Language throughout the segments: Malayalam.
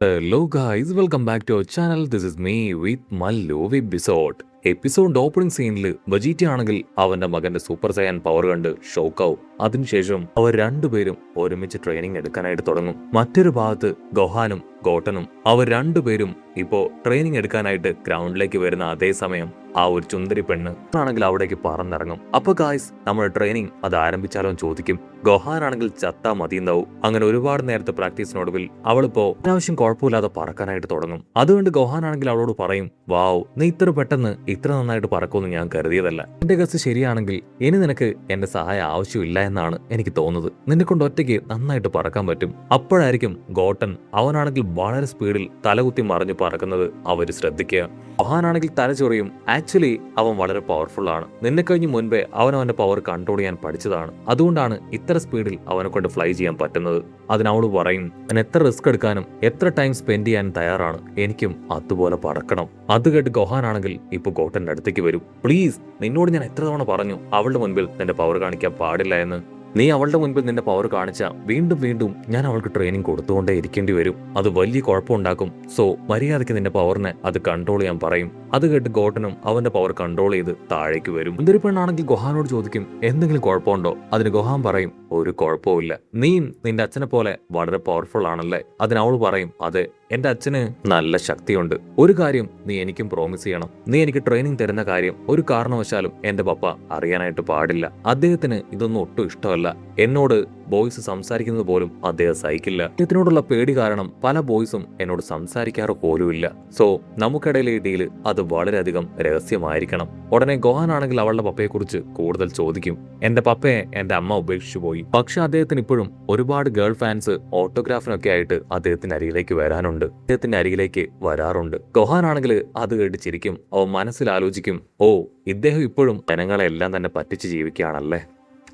Hello guys, welcome back to our channel. This is me with Mallu episode. എപ്പിസോഡിന്റെ ഓപ്പണിംഗ് സീനിൽ വജീറ്റ ആണെങ്കിൽ അവന്റെ മകന്റെ സൂപ്പർ സയൻ പവർ കണ്ട് ഷോക്കാവും. അതിനുശേഷം അവർ രണ്ടുപേരും ഒരുമിച്ച് ട്രെയിനിങ് എടുക്കാനായിട്ട് തുടങ്ങും. മറ്റൊരു ഭാഗത്ത് ഗോഹാനും ഗോട്ടനും അവർ രണ്ടുപേരും ഇപ്പോ ട്രെയിനിങ് എടുക്കാനായിട്ട് ഗ്രൗണ്ടിലേക്ക് വരുന്ന അതേ സമയം ആ ഒരു ചുന്ദരി പെണ്ണ് ആണെങ്കിൽ അവിടേക്ക് പറന്നിറങ്ങും. അപ്പൊ ഗായ്സ്, നമ്മുടെ ട്രെയിനിങ് അത് ആരംഭിച്ചാലോ എന്ന് ചോദിക്കും. ഗോഹാനാണെങ്കിൽ ചത്താ മതിയുണ്ടാവും. അങ്ങനെ ഒരുപാട് നേരത്തെ പ്രാക്ടീസിനൊടുവിൽ അവളിപ്പോ അത്യാവശ്യം കുഴപ്പമില്ലാതെ പറക്കാനായിട്ട് തുടങ്ങും. അതുകൊണ്ട് ഗോഹാനാണെങ്കിൽ അവളോട് പറയും, വാവ്, നീ ഇത്ര പെട്ടെന്ന് ഇത്ര നന്നായിട്ട് പറക്കുമെന്ന് ഞാൻ കരുതിയതല്ല. എന്റെ ഗസ് ശരിയാണെങ്കിൽ ഇനി നിനക്ക് എന്റെ സഹായം ആവശ്യമില്ല എന്നാണ് എനിക്ക് തോന്നുന്നത്. നിന്നെ കൊണ്ട് ഒറ്റയ്ക്ക് നന്നായിട്ട് പറക്കാൻ പറ്റും. അപ്പോഴായിരിക്കും ഗോട്ടൻ അവനാണെങ്കിൽ വളരെ സ്പീഡിൽ തലകുത്തി മറിഞ്ഞ് പറക്കുന്നത് അവര് ശ്രദ്ധിക്കുക. ഗോഹാനാണെങ്കിൽ തലചൊറിയും. ആക്ച്വലി അവൻ വളരെ പവർഫുൾ ആണ്. നിന്നെ കഴിഞ്ഞ് മുൻപേ അവൻ അവന്റെ പവർ കൺട്രോൾ ചെയ്യാൻ പഠിച്ചതാണ്. അതുകൊണ്ടാണ് ഇത്ര സ്പീഡിൽ അവനെ കൊണ്ട് ഫ്ലൈ ചെയ്യാൻ പറ്റുന്നത്. അതിനവള് പറയും, ഞാൻ എത്ര റിസ്ക് എടുക്കാനും എത്ര ടൈം സ്പെൻഡ് ചെയ്യാനും തയ്യാറാണ്. എനിക്കും അതുപോലെ പറക്കണം. അത് കേട്ട് ഗോഹാനാണെങ്കിൽ ഇപ്പൊ ഗോട്ടന്റെ അടുത്തേക്ക് വരും. പ്ലീസ്, നിന്നോട് ഞാൻ എത്ര തവണ പറഞ്ഞു അവളുടെ മുൻപിൽ നിന്റെ പവർ കാണിക്കാൻ പാടില്ല എന്ന്. നീ അവളുടെ മുൻപിൽ നിന്റെ പവർ കാണിച്ച വീണ്ടും വീണ്ടും ഞാൻ അവൾക്ക് ട്രെയിനിങ് കൊടുത്തുകൊണ്ടേ ഇരിക്കേണ്ടി വരും. അത് വലിയ കുഴപ്പമുണ്ടാക്കും. സോ മര്യാദയ്ക്ക് നിന്റെ പവറിനെ അത് കൺട്രോൾ ചെയ്യാൻ പറയും. അത് കേട്ട് ഗോട്ടനും അവന്റെ പവർ കൺട്രോൾ ചെയ്ത് താഴേക്ക് വരും. സുന്ദരി പെണ്ണാണെങ്കിൽ ഗോഹാനോട് ചോദിക്കും, എന്തെങ്കിലും കുഴപ്പമുണ്ടോ? അതിന് ഗോഹാൻ പറയും, ഒരു കുഴപ്പമില്ല. നീയും നിന്റെ അച്ഛനെ പോലെ വളരെ പവർഫുൾ ആണല്ലേ? അതിന് അവൾ പറയും, അതെ, എന്റെ അച്ഛന് നല്ല ശക്തിയുണ്ട്. ഒരു കാര്യം നീ എനിക്കും പ്രോമിസ് ചെയ്യണം. നീ എനിക്ക് ട്രെയിനിങ് തരുന്ന കാര്യം ഒരു കാരണവശാലും എന്റെ പപ്പ അറിയാനായിട്ട് പാടില്ല. അദ്ദേഹത്തിന് ഇതൊന്നും ഒട്ടും ഇഷ്ടമല്ല. എന്നോട് ബോയ്സ് സംസാരിക്കുന്നത് പോലും അദ്ദേഹം സഹിക്കില്ല. അദ്ദേഹത്തിനോടുള്ള പേടി കാരണം പല ബോയ്സും എന്നോട് സംസാരിക്കാറ് പോലുമില്ല. സോ നമുക്കിടയിലെ ഈ ഡീല് അത് വളരെയധികം രഹസ്യമായിരിക്കണം. ഉടനെ ഗോഹാനാണെങ്കിൽ അവളുടെ പപ്പയെ കുറിച്ച് കൂടുതൽ ചോദിക്കും. എന്റെ പപ്പയെ എന്റെ അമ്മ ഉപേക്ഷിച്ചു പോയി. പക്ഷെ അദ്ദേഹത്തിന് ഇപ്പോഴും ഒരുപാട് ഗേൾ ഫാൻസ് ഓട്ടോഗ്രാഫിനൊക്കെ ആയിട്ട് അദ്ദേഹത്തിന്റെ അരികിലേക്ക് വരാനുണ്ട്. അദ്ദേഹത്തിന്റെ അരികിലേക്ക് വരാറുണ്ട്. ഗോഹാനാണെങ്കിൽ അത് കേട്ട് ചിരിക്കും. അവൻ മനസ്സിൽ ആലോചിക്കും, ഓ, ഇദ്ദേഹം ഇപ്പോഴും ജനങ്ങളെ എല്ലാം തന്നെ പറ്റിച്ച് ജീവിക്കുകയാണല്ലേ.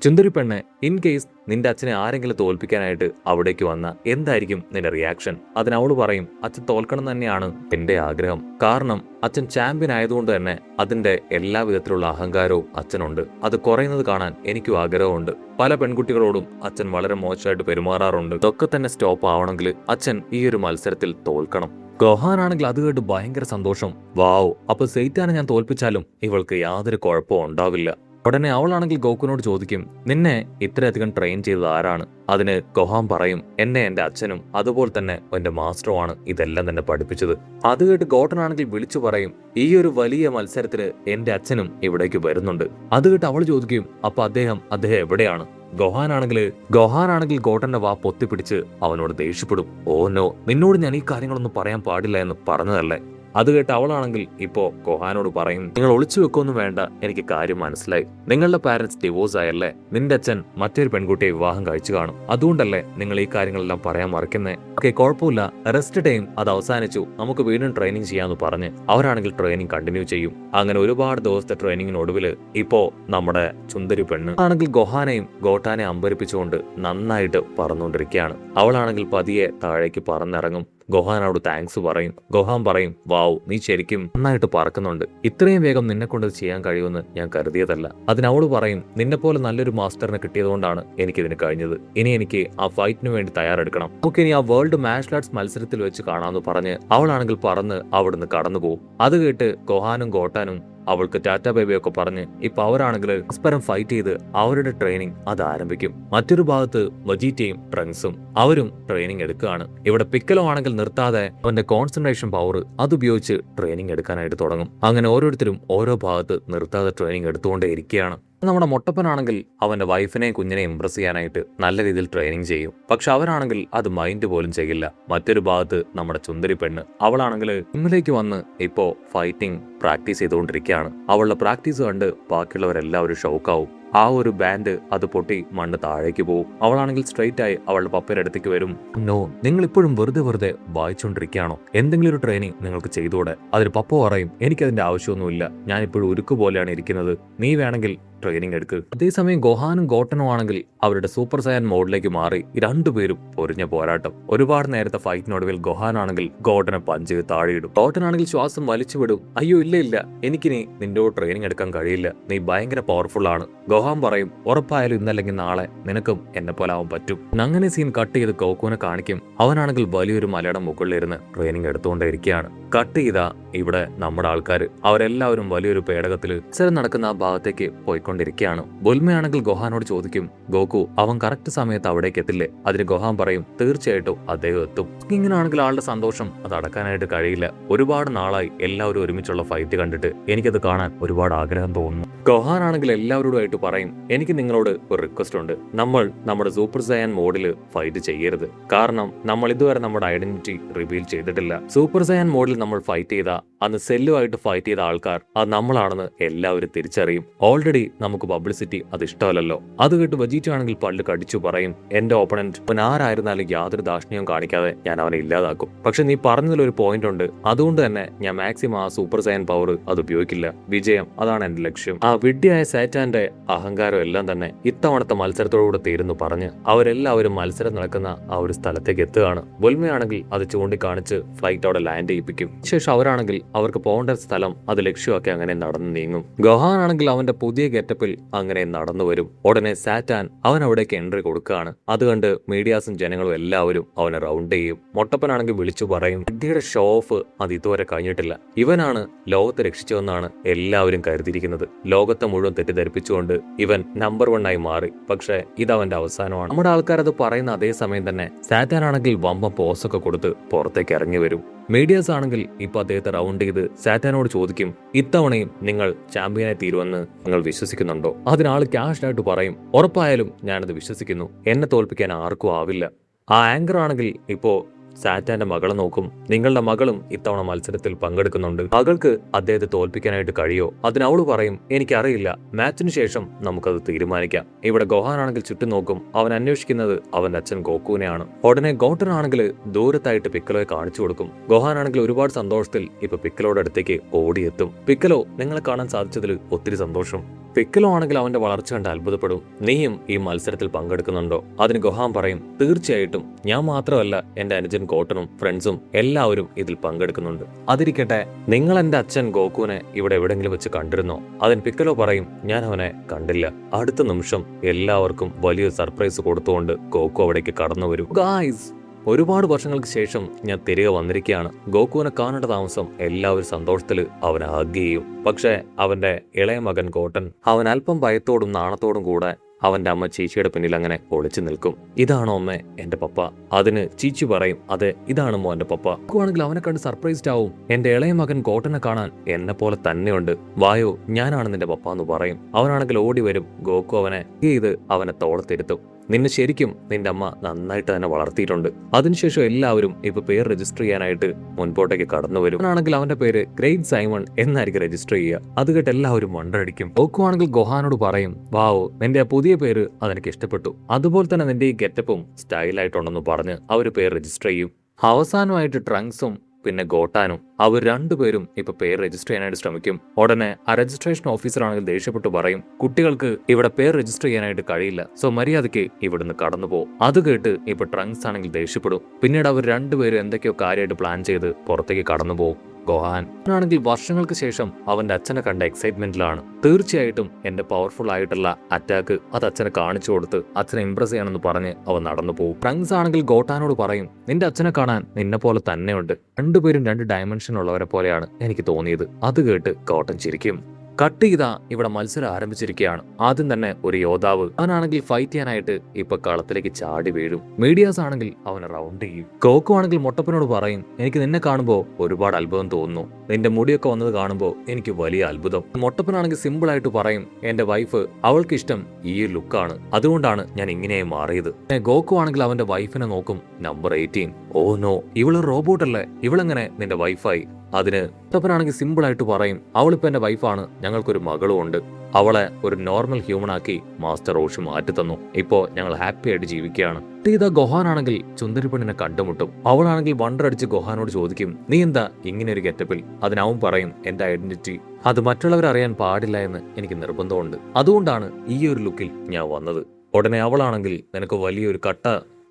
ചുന്ദരി പെണ്ണെ, ഇൻ കേസ് നിന്റെ അച്ഛനെ ആരെങ്കിലും തോൽപ്പിക്കാനായിട്ട് അവിടേക്ക് വന്ന എന്തായിരിക്കും നിന്റെ റിയാക്ഷൻ? അതിനവള് പറയും, അച്ഛൻ തോൽക്കണം തന്നെയാണ് എന്റെ ആഗ്രഹം. കാരണം അച്ഛൻ ചാമ്പ്യൻ ആയതുകൊണ്ട് തന്നെ അതിന്റെ എല്ലാ വിധത്തിലുള്ള അഹങ്കാരവും അച്ഛനുണ്ട്. അത് കുറയുന്നത് കാണാൻ എനിക്കും ആഗ്രഹമുണ്ട്. പല പെൺകുട്ടികളോടും അച്ഛൻ വളരെ മോശമായിട്ട് പെരുമാറാറുണ്ട്. ഇതൊക്കെ തന്നെ സ്റ്റോപ്പ് ആവണമെങ്കിൽ അച്ഛൻ ഈ ഒരു മത്സരത്തിൽ തോൽക്കണം. ഗോഹാനാണെങ്കിൽ അത് കേട്ട് ഭയങ്കര സന്തോഷം. വാവ്, അപ്പൊ സെയ്റ്റാനെ ഞാൻ തോൽപ്പിച്ചാലും ഇവൾക്ക് യാതൊരു കുഴപ്പവും ഉണ്ടാവില്ല. ഉടനെ അവളാണെങ്കിൽ ഗോകുനോട് ചോദിക്കും, നിന്നെ ഇത്രയധികം ട്രെയിൻ ചെയ്തത് ആരാണ്? അതിന് ഗോഹാൻ പറയും, എന്നെ എന്റെ അച്ഛനും അതുപോലെ തന്നെ എന്റെ മാസ്റ്ററുമാണ് ഇതെല്ലാം തന്നെ പഠിപ്പിച്ചത്. അത് കേട്ട് ഗോട്ടനാണെങ്കിൽ വിളിച്ചു പറയും, ഈ ഒരു വലിയ മത്സരത്തിന് എന്റെ അച്ഛനും ഇവിടേക്ക് വരുന്നുണ്ട്. അത് കേട്ട് അവൾ ചോദിക്കും, അപ്പൊ അദ്ദേഹം എവിടെയാണ്? ഗോഹാനാണെങ്കിൽ ഗോട്ടന്റെ വാ പൊത്തിപ്പിടിച്ച് അവനോട് ദേഷ്യപ്പെടും. ഓ നോ, നിന്നോട് ഞാൻ ഈ കാര്യങ്ങളൊന്നും പറയാൻ പാടില്ല എന്ന് പറഞ്ഞതല്ലേ? അത് കേട്ട് അവളാണെങ്കിൽ ഇപ്പോ ഗോഹാനോട് പറയും, നിങ്ങൾ ഒളിച്ചു വെക്കൊന്നും വേണ്ട, എനിക്ക് കാര്യം മനസ്സിലായി. നിങ്ങളുടെ പാരന്റ്സ് ഡിവോഴ്സ് ആയല്ലേ? നിന്റെ അച്ഛൻ മറ്റൊരു പെൺകുട്ടിയെ വിവാഹം കഴിച്ചു കാണും. അതുകൊണ്ടല്ലേ നിങ്ങൾ ഈ കാര്യങ്ങളെല്ലാം പറയാൻ മറക്കുന്നേ? ഓക്കെ, കുഴപ്പമില്ല, റെസ്റ്റ് ടൈം അത് അവസാനിച്ചു, നമുക്ക് വീണ്ടും ട്രെയിനിങ് ചെയ്യാന്ന് പറഞ്ഞ് അവരാണെങ്കിൽ ട്രെയിനിങ് കണ്ടിന്യൂ ചെയ്യും. അങ്ങനെ ഒരുപാട് ദിവസത്തെ ട്രെയിനിങ്ങിനൊടുവില് ഇപ്പോ നമ്മുടെ ചുന്ദരി പെണ്ണ് ആണെങ്കിൽ ഗോഹാനെയും ഗോട്ടാനെ അമ്പരിപ്പിച്ചുകൊണ്ട് നന്നായിട്ട് പറന്നുകൊണ്ടിരിക്കുകയാണ്. അവളാണെങ്കിൽ പതിയെ താഴേക്ക് പറന്നിറങ്ങും. ഗോഹാനോട് താങ്ക്സ് പറയും. ഗോഹാൻ പറയും, വാവ്, നീ ശരിക്കും നന്നായിട്ട് പറക്കുന്നുണ്ട്. ഇത്രയും വേഗം നിന്നെ കൊണ്ട് ചെയ്യാൻ കഴിയുമെന്ന് ഞാൻ കരുതിയതല്ല. അതിനവള് പറയും, നിന്നെ പോലെ നല്ലൊരു മാസ്റ്ററിനെ കിട്ടിയതുകൊണ്ടാണ് എനിക്കിതിന് കഴിഞ്ഞത്. ഇനി എനിക്ക് ആ ഫൈറ്റിന് വേണ്ടി തയ്യാറെടുക്കണം. നമുക്കിനി ആ വേൾഡ് മാർഷൽ ആർട്സ് മത്സരത്തിൽ വെച്ച് കാണാമെന്ന് പറഞ്ഞ് അവളാണെങ്കിൽ പറന്ന് അവിടുന്ന് കടന്നു പോകും. അത് കേട്ട് ഗോഹാനും ഗോട്ടാനും അവൾക്ക് ടാറ്റ ബേബിയൊക്കെ പറഞ്ഞ് ഇപ്പൊ അവരാണെങ്കിൽ പരസ്പരം ഫൈറ്റ് ചെയ്ത് അവരുടെ ട്രെയിനിങ് അത് ആരംഭിക്കും. മറ്റൊരു ഭാഗത്ത് വജീറ്റയും ട്രങ്ക്സും അവരും ട്രെയിനിങ് എടുക്കുകയാണ്. ഇവിടെ പിക്കലോ ആണെങ്കിൽ നിർത്താതെ അവന്റെ കോൺസെൻട്രേഷൻ പവർ അതുപയോഗിച്ച് ട്രെയിനിങ് എടുക്കാനായിട്ട് തുടങ്ങും. അങ്ങനെ ഓരോരുത്തരും ഓരോ ഭാഗത്ത് നിർത്താതെ ട്രെയിനിങ് എടുത്തുകൊണ്ടേ ഇരിക്കുകയാണ്. നമ്മുടെ മൊട്ടപ്പനാണെങ്കിൽ അവന്റെ വൈഫിനെയും കുഞ്ഞിനെയും ഇംപ്രസ് ചെയ്യാനായിട്ട് നല്ല രീതിയിൽ ട്രെയിനിങ് ചെയ്യും. പക്ഷെ അവരാണെങ്കിൽ അത് മൈൻഡ് പോലും ചെയ്യില്ല. മറ്റൊരു ഭാഗത്ത് നമ്മുടെ ചുന്ദരി പെണ്ണ് അവളാണെങ്കിൽ ഇന്നിലേക്ക് വന്ന് ഇപ്പോ ഫൈറ്റിംഗ് പ്രാക്ടീസ് ചെയ്തുകൊണ്ടിരിക്കുകയാണ്. അവളുടെ പ്രാക്ടീസ് കണ്ട് ബാക്കിയുള്ളവരെല്ലാവരും ഷോക്കാവും. ആ ഒരു ബാൻഡ് അത് പൊട്ടി മണ്ണ് താഴേക്ക് പോകും. അവളാണെങ്കിൽ സ്ട്രെയിറ്റ് ആയി അവളുടെ പപ്പയുടെ അടുത്തേക്ക് വരും. നോ, നിങ്ങൾ ഇപ്പോഴും വെറുതെ വായിച്ചുകൊണ്ടിരിക്കുകയാണോ? എന്തെങ്കിലും ഒരു ട്രെയിനിങ് നിങ്ങൾക്ക് ചെയ്തൂടെ? അതിന് പപ്പ പറയും, എനിക്കതിന്റെ ആവശ്യമൊന്നുമില്ല, ഞാൻ ഇപ്പോഴും ഉരുക്ക് പോലെയാണ് ഇരിക്കുന്നത്, നീ വേണമെങ്കിൽ ട്രെയിനിങ് എടുക്കുക. അതേസമയം ഗോഹാനും ഗോട്ടനും ആണെങ്കിൽ അവരുടെ സൂപ്പർ സയൻ മോഡിലേക്ക് മാറി രണ്ടുപേരും പൊരിഞ്ഞ പോരാട്ടം. ഒരുപാട് നേരത്തെ ഫൈറ്റിനൊടുവിൽ ഗോഹാനാണെങ്കിൽ ഗോട്ടനെ പഞ്ച് താഴെയിടും. ഗോട്ടനാണെങ്കിൽ ശ്വാസം വലിച്ചുവിടും. അയ്യോ, ഇല്ല, എനിക്കിനി നിന്റെ ട്രെയിനിങ് എടുക്കാൻ കഴിയില്ല, നീ ഭയങ്കര പവർഫുൾ ആണ്. ഗോഹാൻ ഗോഹാൻ പറയും ഉറപ്പായാലും ഇന്നല്ലെങ്കിൽ നാളെ നിനക്കും എന്നെ പോലെ ആവാൻ പറ്റും. അങ്ങനെ സീൻ കട്ട് ചെയ്ത് ഗോക്കുവിനെ കാണിക്കും. അവനാണെങ്കിൽ വലിയൊരു മലയുടെ മുകളിലിരുന്ന് ട്രെയിനിങ് എടുത്തുകൊണ്ടിരിക്കുകയാണ്. കട്ട് ചെയ്താ ഇവിടെ നമ്മുടെ ആൾക്കാർ അവരെല്ലാവരും വലിയൊരു പേടകത്തിൽ നടക്കുന്ന ആ ഭാഗത്തേക്ക് പോയിക്കൊണ്ടിരിക്കുകയാണ്. ബുൽമയാണെങ്കിൽ ഗോഹാനോട് ചോദിക്കും, ഗോകു അവൻ കറക്റ്റ് സമയത്ത് അവിടേക്ക് എത്തില്ലേ? അതിന് ഗോഹാൻ പറയും, തീർച്ചയായിട്ടും അദ്ദേഹം എത്തും. ഇങ്ങനെയാണെങ്കിൽ ആളുടെ സന്തോഷം അത് അടക്കാനായിട്ട് കഴിയില്ല. ഒരുപാട് നാളായി എല്ലാവരും ഒരുമിച്ചുള്ള ഫൈറ്റ് കണ്ടിട്ട് എനിക്കത് കാണാൻ ഒരുപാട് ആഗ്രഹം തോന്നുന്നു. ഗോഹാൻ ആണെങ്കിൽ എല്ലാവരോടുമായിട്ട് പറയും, എനിക്ക് നിങ്ങളോട് ഒരു റിക്വസ്റ്റ് ഉണ്ട്. നമ്മൾ നമ്മുടെ സൂപ്പർ സയൻ മോഡിൽ ഫൈറ്റ് ചെയ്യരുത്. കാരണം നമ്മൾ ഇതുവരെ നമ്മുടെ ഐഡന്റിറ്റി റിവീൽ ചെയ്തിട്ടില്ല. സൂപ്പർ സയൻ മോഡിൽ നമ്മൾ ഫൈറ്റ് ചെയ്ത അന്ന് സെല്ലുമായിട്ട് ഫൈറ്റ് ചെയ്ത ആൾക്കാർ അത് നമ്മളാണെന്ന് എല്ലാവരും തിരിച്ചറിയും. ഓൾറെഡി നമുക്ക് പബ്ലിസിറ്റി അത് ഇഷ്ടമല്ലല്ലോ. അത് കേട്ട് വെജീറ്റ ആണെങ്കിൽ പല്ല് കടിച്ചു പറയും, എന്റെ ഓപ്പണന്റ് അവൻ ആരായിരുന്നാലും യാതൊരു ദാക്ഷിണ്യവും കാണിക്കാതെ ഞാൻ അവനെ ഇല്ലാതാക്കും. പക്ഷെ നീ പറഞ്ഞതിലൊരു പോയിന്റ് ഉണ്ട്. അതുകൊണ്ട് തന്നെ ഞാൻ മാക്സിമം ആ സൂപ്പർ സയൻ പവർ അത് ഉപയോഗിക്കില്ല. വിജയം അതാണ് എന്റെ ലക്ഷ്യം. ആ വിഡ്ഢിയായ സാറ്റാന്റെ അഹങ്കാരം എല്ലാം തന്നെ ഇത്തവണത്തെ മത്സരത്തോടുകൂടെ തീരുന്നു പറഞ്ഞ് അവരെല്ലാവരും മത്സരം നടക്കുന്ന ആ ഒരു സ്ഥലത്തേക്ക് എത്തുകയാണ്. ബുൽമയാണെങ്കിൽ അത് ചൂണ്ടിക്കാണിച്ച് ഫ്ലൈറ്റ് അവിടെ ലാൻഡ് ചെയ്യിപ്പിക്കും. ശേഷം അവരാണെങ്കിൽ അവർക്ക് പോകേണ്ട സ്ഥലം അത് ലക്ഷ്യമാക്കി അങ്ങനെ നടന്നു നീങ്ങും. ഗോഹാൻ ആണെങ്കിൽ അവന്റെ പുതിയ ഗെറ്റപ്പിൽ അങ്ങനെ നടന്നു വരും. ഉടനെ സാറ്റാൻ അവൻ അവിടേക്ക് എൻട്രി കൊടുക്കുകയാണ്. അത് കണ്ട് മീഡിയാസും ജനങ്ങളും എല്ലാവരും അവനെ റൗണ്ട് ചെയ്യും. മൊട്ടപ്പനാണെങ്കിൽ വിളിച്ചു പറയും, വിദ്യയുടെ ഷോ ഓഫ് അത് ഇതുവരെ കഴിഞ്ഞിട്ടില്ല. ഇവനാണ് ലോകത്തെ രക്ഷിച്ചതെന്നാണ് എല്ലാവരും കരുതിയിരിക്കുന്നത്. ലോകത്തെ മുഴുവൻ തെറ്റിദ്ധരിപ്പിച്ചുകൊണ്ട് ഇവൻ നമ്പർ 1 ആയി മാറി. പക്ഷെ ഇതവന്റെ അവസാനമാണ്. നമ്മുടെ ആൾക്കാർ അത് പറയുന്ന അതേ സമയം തന്നെ സാറ്റാൻ ആണെങ്കിൽ വമ്പ പോസൊക്കെ കൊടുത്ത് പുറത്തേക്ക് ഇറങ്ങി വരും. മീഡിയാസ് ആണെങ്കിൽ ഇപ്പൊ അദ്ദേഹത്തെ റൗണ്ട് ചെയ്ത് സാറ്റാനോട് ചോദിക്കും, ഇത്തവണയും നിങ്ങൾ ചാമ്പ്യനായി തീരുമെന്ന് നിങ്ങൾ വിശ്വസിക്കുന്നുണ്ടോ? അതിനാൾ ക്യാഷ് ആയിട്ട് പറയും, ഉറപ്പായാലും ഞാനത് വിശ്വസിക്കുന്നു. എന്നെ തോൽപ്പിക്കാൻ ആർക്കും ആവില്ല. ആ ആങ്കർ ആണെങ്കിൽ ഇപ്പോ സാറ്റാന്റെ മകളെ നോക്കും. നിങ്ങളുടെ മകളും ഇത്തവണ മത്സരത്തിൽ പങ്കെടുക്കുന്നുണ്ട്. മകൾക്ക് അദ്ദേഹത്തെ തോൽപ്പിക്കാനായിട്ട് കഴിയോ? അതിനവള് പറയും, എനിക്കറിയില്ല, മാച്ചിന് ശേഷം നമുക്കത് തീരുമാനിക്കാം. ഇവിടെ ഗോഹാൻ ആണെങ്കിൽ ചുറ്റും നോക്കും. അവൻ അന്വേഷിക്കുന്നത് അവന്റെ അച്ഛൻ ഗോക്കുവിനെയാണ്. ഉടനെ ഗോട്ടൻ ആണെങ്കിൽ ദൂരത്തായിട്ട് പിക്കലോയെ കാണിച്ചു കൊടുക്കും. ഗോഹാൻ ആണെങ്കിൽ ഒരുപാട് സന്തോഷത്തിൽ ഇപ്പൊ പിക്കലോയുടെ അടുത്തേക്ക് ഓടിയെത്തും. പിക്കലോ, നിങ്ങളെ കാണാൻ സാധിച്ചതിൽ ഒത്തിരി സന്തോഷം. പിക്കലോ ആണെങ്കിൽ അവന്റെ വളർച്ച കണ്ട് അത്ഭുതപ്പെടും. നീയും ഈ മത്സരത്തിൽ പങ്കെടുക്കുന്നുണ്ടോ? അതിന് ഗോഹാൻ പറയും, തീർച്ചയായിട്ടും. ഞാൻ മാത്രമല്ല, എന്റെ അനുജൻ ഗോട്ടനും ഫ്രണ്ട്സും എല്ലാവരും ഇതിൽ പങ്കെടുക്കുന്നുണ്ട്. അതിരിക്കട്ടെ, നിങ്ങൾ എന്റെ അച്ഛൻ ഗോക്കുവിനെ ഇവിടെ എവിടെങ്കിലും വെച്ച് കണ്ടിരുന്നോ? അതിന് പിക്കലോ പറയും, ഞാൻ അവനെ കണ്ടില്ല. അടുത്ത നിമിഷം എല്ലാവർക്കും വലിയൊരു സർപ്രൈസ് കൊടുത്തുകൊണ്ട് ഗോക്കു അവിടേക്ക് കടന്നു വരും. ഗായ്സ്, ഒരുപാട് വർഷങ്ങൾക്ക് ശേഷം ഞാൻ തിരികെ വന്നിരിക്കുകയാണ്. ഗോക്കുവിനെ കാണേണ്ട താമസം എല്ലാവരും സന്തോഷത്തിൽ അവനെ ഹഗ് ചെയ്യും. പക്ഷെ അവന്റെ ഇളയ മകൻ ഗോട്ടൻ അവൻ അല്പം ഭയത്തോടും നാണത്തോടും കൂടെ അവന്റെ അമ്മ ചീച്ചിയുടെ പിന്നിൽ അങ്ങനെ ഒളിച്ചു നിൽക്കും. ഇതാണോ അമ്മേ എന്റെ പപ്പ? അതിന് ചീച്ചി പറയും, അതെ, ഇതാണ് മോന്റെ പപ്പ. ഗോക്കുവാണെങ്കിൽ അവനെ കണ്ട് സർപ്രൈസ്ഡ് ആവും. എന്റെ ഇളയ മകൻ ഗോട്ടനെ കാണാൻ എന്നെ പോലെ തന്നെയുണ്ട്. വായോ, ഞാനാണ് നിന്റെ പപ്പ എന്ന് പറയും. അവനാണെങ്കിൽ ഓടി വരും. ഗോക്കു അവനെ ഇത് അവനെ തോളത്തിരുത്തും. നിന്നെ ശരിക്കും നിന്റെ അമ്മ നന്നായിട്ട് തന്നെ വളർത്തിയിട്ടുണ്ട്. അതിനുശേഷം എല്ലാവരും ഇപ്പൊ പേര് രജിസ്റ്റർ ചെയ്യാനായിട്ട് മുൻപോട്ടേക്ക് കടന്നു വരും. അവനാണെങ്കിൽ അവന്റെ പേര് ഗ്രേറ്റ് സൈമൺ എന്നായിരിക്കും രജിസ്റ്റർ ചെയ്യുക. അത് കേട്ട് എല്ലാവരും വണ്ടടിക്കും. ഗോക്കു ആണെങ്കിൽ ഗോഹാനോട് പറയും, വാവോ, നിന്റെ പുതിയ പേര് അതെനിക്ക് ഇഷ്ടപ്പെട്ടു. അതുപോലെ തന്നെ നിന്റെ ഈ ഗെറ്റപ്പും സ്റ്റൈലായിട്ടുണ്ടെന്ന് പറഞ്ഞ് അവര് പേര് രജിസ്റ്റർ ചെയ്യും. അവസാനമായിട്ട് ട്രങ്ക്സും പിന്നെ ഗോട്ടാനും അവർ രണ്ടുപേരും ഇപ്പൊ പേര് രജിസ്റ്റർ ചെയ്യാനായിട്ട് ശ്രമിക്കും. ഉടനെ ആ രജിസ്ട്രേഷൻ ഓഫീസർ ആണെങ്കിൽ ദേഷ്യപ്പെട്ട് പറയും, കുട്ടികൾക്ക് ഇവിടെ പേര് രജിസ്റ്റർ ചെയ്യാനായിട്ട് കഴിയില്ല. സോ മര്യാദയ്ക്ക് ഇവിടുന്ന് കടന്നു പോകും. അത് കേട്ട് ഇപ്പൊ ട്രങ്ക്സ് ആണെങ്കിൽ ദേഷ്യപ്പെടും. പിന്നീട് അവർ രണ്ടുപേരും എന്തൊക്കെയോ കാര്യമായിട്ട് പ്ലാൻ ചെയ്ത് പുറത്തേക്ക് കടന്നു പോകും. ഗോഹാൻ ആണെങ്കിൽ വർഷങ്ങൾക്ക് ശേഷം അവന്റെ അച്ഛനെ കണ്ട എക്സൈറ്റ്മെന്റിലാണ്. തീർച്ചയായിട്ടും എന്റെ പവർഫുൾ ആയിട്ടുള്ള അറ്റാക്ക് അത് അച്ഛനെ കാണിച്ചു കൊടുത്ത് അച്ഛനെ ഇംപ്രസ് ചെയ്യാനെന്ന് പറഞ്ഞ് അവൻ നടന്നു പോകും. ട്രങ്ക്സ് ആണെങ്കിൽ ഗോട്ടാനോട് പറയും, നിന്റെ അച്ഛനെ കാണാൻ നിന്നെ പോലെ തന്നെയുണ്ട്. രണ്ടുപേരും 2 ഡയമെൻഷൻ ഉള്ളവരെ പോലെയാണ് എനിക്ക് തോന്നിയത്. അത് കേട്ട് ഗോട്ടൻ ചിരിക്കും. കട്ട് ചെയ്താ ഇവിടെ മത്സരം ആരംഭിച്ചിരിക്കുകയാണ്. ആദ്യം തന്നെ ഒരു യോദ്ധാവ് അവനാണെങ്കിൽ ഫൈറ്റ് ചെയ്യാനായിട്ട് ഇപ്പൊ കളത്തിലേക്ക് ചാടി വീഴും. മീഡിയാസ് ആണെങ്കിൽ അവനെ റൗണ്ട് ചെയ്യും. ഗോക്കു ആണെങ്കിൽ മൊട്ടപ്പനോട് പറയും, എനിക്ക് നിന്നെ കാണുമ്പോ ഒരുപാട് അത്ഭുതം തോന്നുന്നു. നിന്റെ മുടിയൊക്കെ വന്നത് കാണുമ്പോ എനിക്ക് വലിയ അത്ഭുതം. മൊട്ടപ്പനാണെങ്കിൽ സിമ്പിൾ ആയിട്ട് പറയും, എന്റെ വൈഫ് അവൾക്ക് ഇഷ്ടം ഈ ലുക്കാണ്, അതുകൊണ്ടാണ് ഞാൻ ഇങ്ങനെയായി മാറിയത്. ഗോക്കു ആണെങ്കിൽ അവന്റെ വൈഫിനെ നോക്കും. നമ്പർ 18. ഓ നോ, ഇവള് റോബോട്ടല്ലേ, ഇവളെങ്ങനെ നിന്റെ വൈഫായി? അതിന് മൊട്ടപ്പനാണെങ്കിൽ സിമ്പിൾ ആയിട്ട് പറയും, അവളിപ്പോ എന്റെ വൈഫാണ്, ഞങ്ങൾക്കൊരു മകളും ഉണ്ട്. അവളെ ഒരു നോർമൽ ഹ്യൂമൻ ആക്കി മാസ്റ്റർ റോഷി മാറ്റി തന്നു. ഇപ്പോ ഞങ്ങൾ ഹാപ്പി ആയിട്ട് ജീവിക്കുകയാണ്. ഗോഹാൻ ആണെങ്കിൽ ചുന്ദരി പെണ്ണിനെ കണ്ടുമുട്ടും. അവളാണെങ്കിൽ വണ്ടടിച്ച് ഗോഹാനോട് ചോദിക്കും, നീ എന്താ ഇങ്ങനെ ഒരു ഗെറ്റപ്പിൽ? അതിനവൻ പറയും, എന്റെ ഐഡന്റിറ്റി അത് മറ്റുള്ളവർ അറിയാൻ പാടില്ല എന്ന് എനിക്ക് നിർബന്ധമുണ്ട്. അതുകൊണ്ടാണ് ഈ ഒരു ലുക്കിൽ ഞാൻ വന്നത്. ഉടനെ അവളാണെങ്കിൽ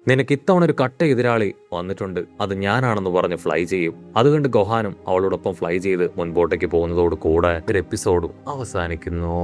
നിനക്ക് ഇത്തവണ ഒരു കട്ട എതിരാളി വന്നിട്ടുണ്ട്, അത് ഞാനാണെന്ന് പറഞ്ഞ് ഫ്ലൈ ചെയ്യും. അതുകൊണ്ട് ഗോഹാനും അവളോടൊപ്പം ഫ്ലൈ ചെയ്ത് മുൻപോട്ടേക്ക് പോകുന്നതോട് കൂടെ ഒരു എപ്പിസോഡും അവസാനിക്കുന്നു.